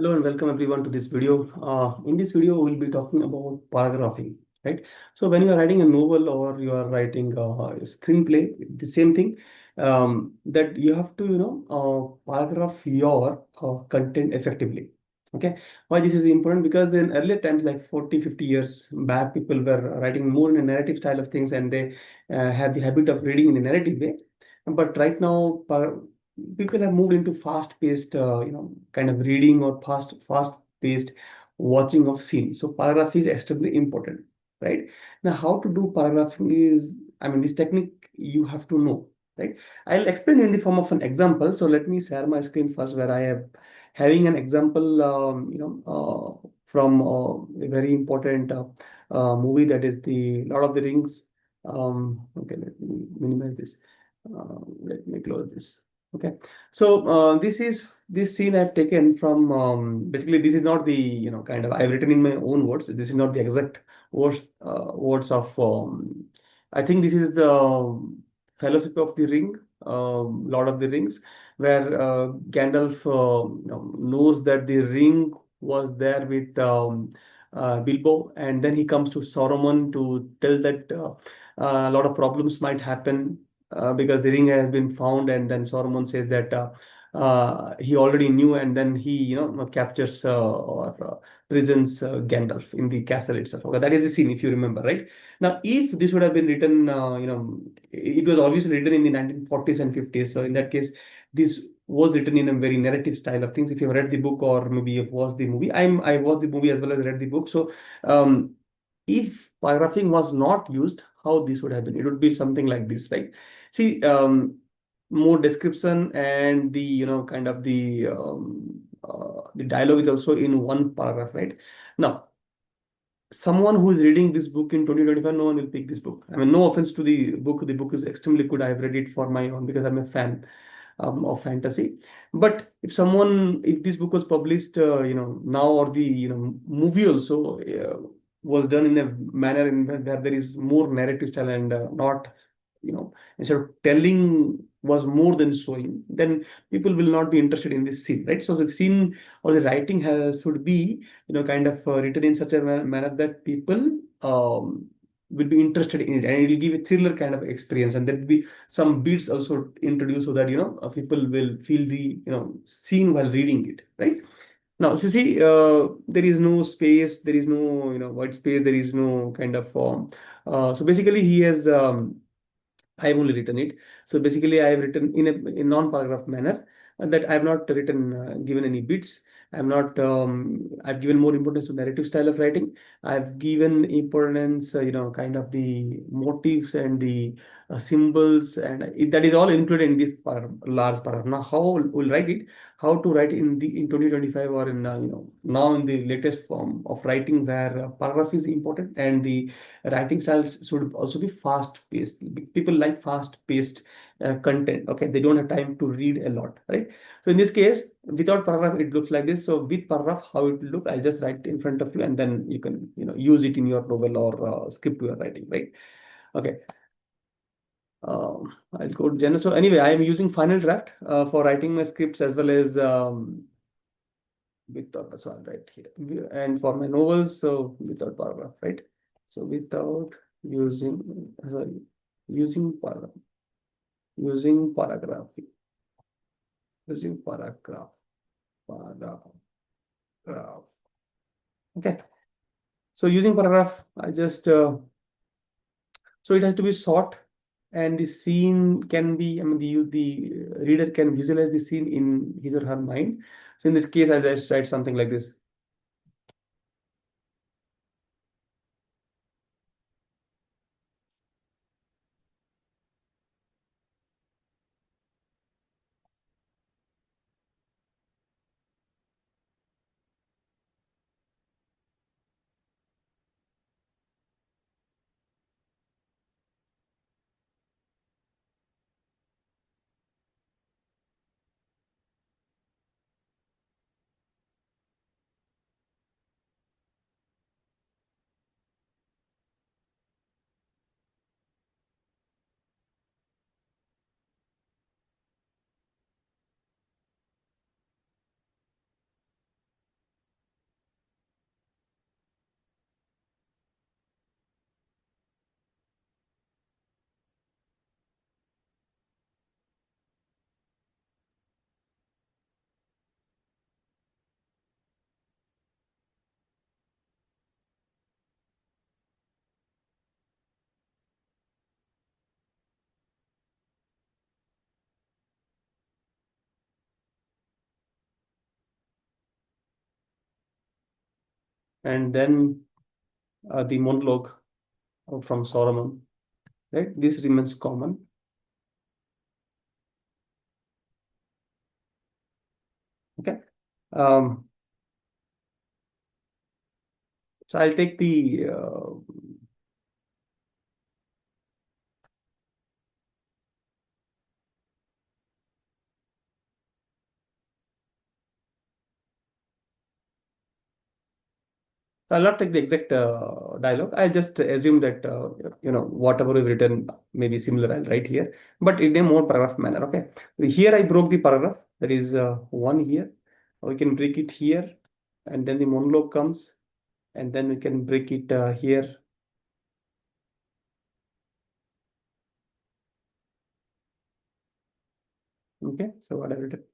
Hello and welcome everyone to this video. In this video, we'll be talking about paragraphing, right? So when you are writing a novel or you are writing a screenplay, the same thing that you have to, paragraph your content effectively. Okay. Why this is important? Because in earlier times, like 40, 50 years back, people were writing more in a narrative style of things and they had the habit of reading in the narrative way. But right now, people have moved into fast-paced, kind of reading or fast-paced watching of scenes. So paragraph is extremely important, right? Now, how to do paragraphing is, I mean, this technique you have to know, right? I'll explain in the form of an example. So let me share my screen first, where I am having an example, from a very important movie, that is the Lord of the Rings. Okay, let me minimize this. Let me close this. Okay, so this scene I've taken from, basically this is not the kind of I've written in my own words. This is not the exact words of, I think this is the Fellowship of the Ring, Lord of the Rings, where Gandalf knows that the ring was there with Bilbo, and then he comes to Saruman to tell that a lot of problems might happen because the ring has been found, and then Saruman says that he already knew, and then he captures or prisons Gandalf in the castle itself. Okay, that is the scene, if you remember, right? Now, if this would have been written, it was obviously written in the 1940s and 50s. So in that case, this was written in a very narrative style of things. If you've read the book or maybe you've watched the movie, I watched the movie as well as read the book. So um, if paragraphing was not used, how this would have been? It would be something like this, right? See, more description and the kind of the dialogue is also in one paragraph, right? Now, someone who is reading this book in 2025, no one will pick this book. I mean, no offense to the book. The book is extremely good. I've read it for my own because I'm a fan of fantasy. But if this book was published, now, or the movie also was done in a manner in that there is more narrative style and not, instead of telling was more than showing, then people will not be interested in this scene, right? So the scene or the writing has should be kind of written in such a manner that people will be interested in it, and it will give a thriller kind of experience, and there will be some beats also introduced so that people will feel the scene while reading it, right? Now, so you see, there is no space, there is no white space, there is no kind of form. So basically, he has. I've only written it. So basically, I have written in a non-paragraph manner, that I have not written, given any bits. I'm not. I've given more importance to narrative style of writing. I've given importance, kind of the motifs and the symbols, and that is all included in this large paragraph. Now, how we'll write it? How to write in 2025, or in now in the latest form of writing, where paragraph is important and the writing styles should also be fast paced. People like fast paced content. Okay, they don't have time to read a lot, right? So in this case, without paragraph, it looks like this. So with paragraph, how it will look, I'll just write in front of you, and then you can use it in your novel or script you are writing, right? Okay. I'll go to general. So anyway, I am using Final Draft for writing my scripts, as well as without, so I'll write here, and for my novels, so without paragraph, right? So without using, sorry, using paragraph, using paragraph, using paragraph. Okay. So using paragraph, I just so it has to be short, and the scene can be, I mean, the reader can visualize the scene in his or her mind. So in this case, I just write something like this. and then the monologue from Solomon, right? This remains common. Okay. Um, so I'll take the I'll not take the exact dialogue. I just assume that whatever we've written may be similar. I'll write here, but in a more paragraph manner. Okay. Here I broke the paragraph. There is one here. We can break it here, and then the monologue comes, and then we can break it here. Okay. So what I've written.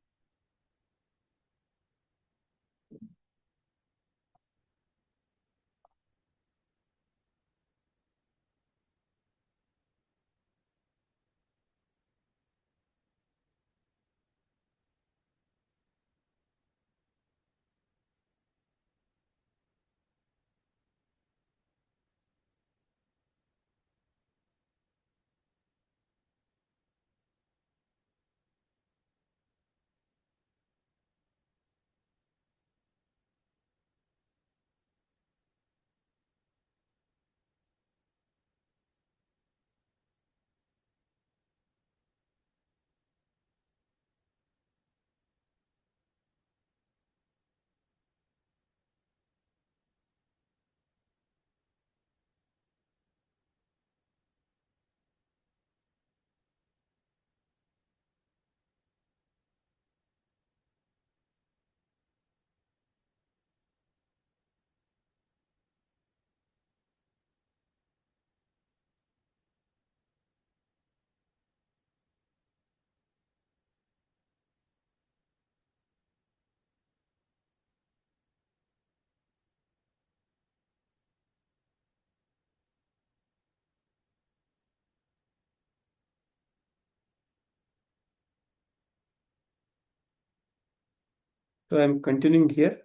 So I'm continuing here.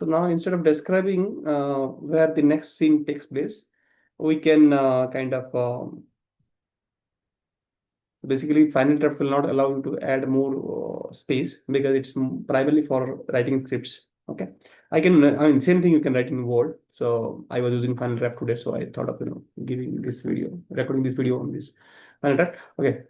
So now instead of describing where the next scene takes place, we can kind of basically final draft will not allow you to add more space because it's primarily for writing scripts. Okay, I mean same thing you can write in Word. So I was using final draft today, so I thought of giving this video, recording this video on this final draft. Okay.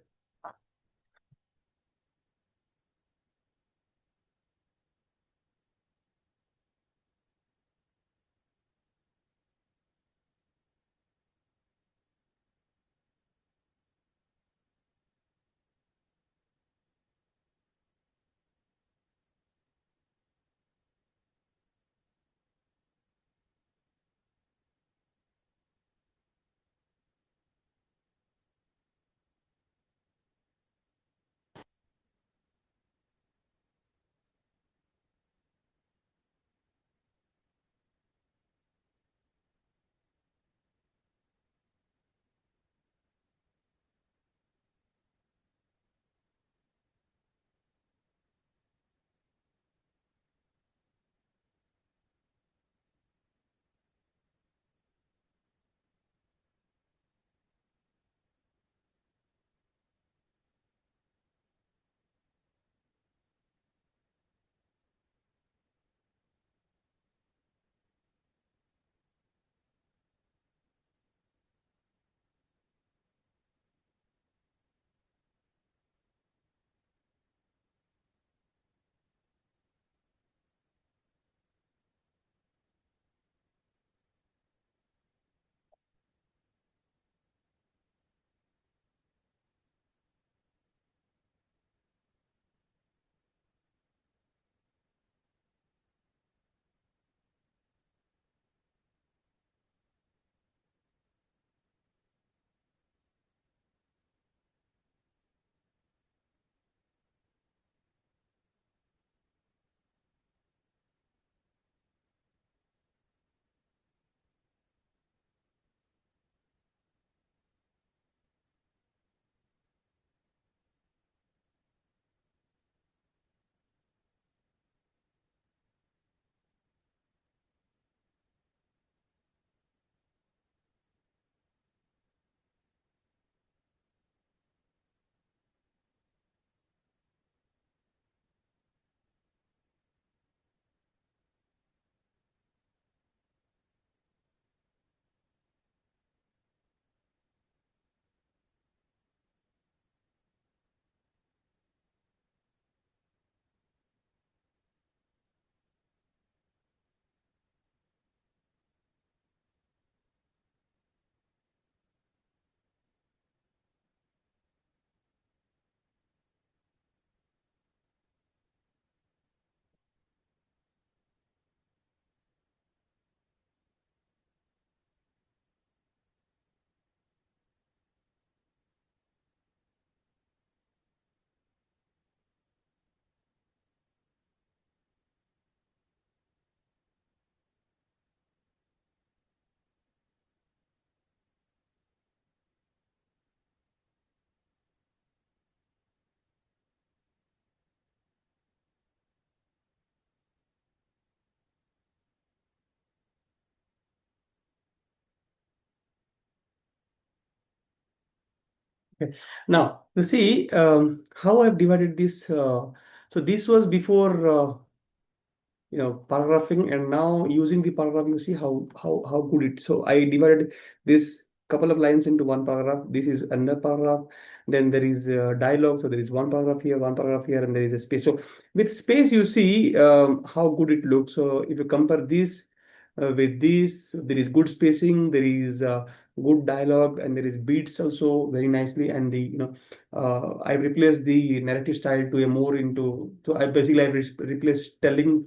Okay. Now, you see how I've divided this. So this was before paragraphing, and now using the paragraph, you see how good it. So I divided this couple of lines into one paragraph. This is another paragraph. Then there is dialogue. So there is one paragraph here, and there is a space. So with space, you see how good it looks. So if you compare this with this, there is good spacing. There is good dialogue, and there is beats also very nicely. And the I've replaced the narrative style to a more into. So I basically I've replaced telling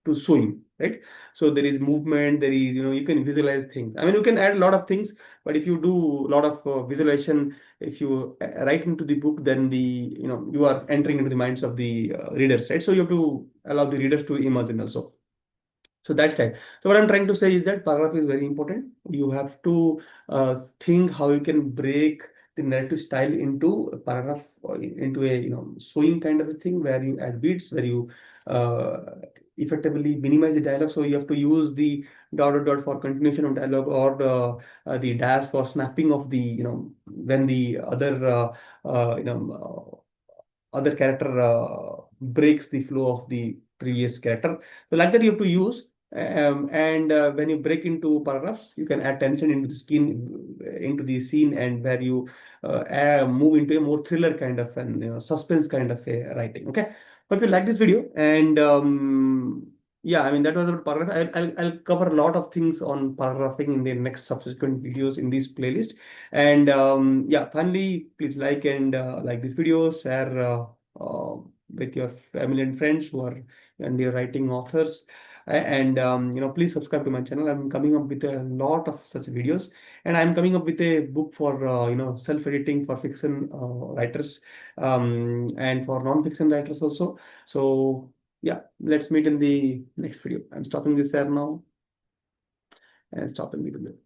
to showing, right? So there is movement, there is, you can visualize things. I mean, you can add a lot of things, but if you do a lot of visualization, if you write into the book, then you are entering into the minds of the readers, right? So you have to allow the readers to imagine also. So that's it. So what I'm trying to say is that paragraph is very important. You have to think how you can break the narrative style into a paragraph, or into a sewing kind of a thing, where you add beats, where you uh, effectively minimize the dialogue. So you have to use the dot dot dot for continuation of dialogue, or the dash for snapping of the when the other character breaks the flow of the previous character. So like that you have to use. And when you break into paragraphs, you can add tension into the scene, and where you move into a more thriller kind of and suspense kind of a writing. Okay, but if you like this video, and yeah, I mean that was about paragraph. I'll cover a lot of things on paragraphing in the next subsequent videos in this playlist. And yeah, finally, please like and like this video, share with your family and friends who are and your writing authors. And please subscribe to my channel. I'm coming up with a lot of such videos, and I'm coming up with a book for self-editing for fiction writers, and for non-fiction writers also. So yeah, let's meet in the next video. I'm stopping this here now and stopping the video.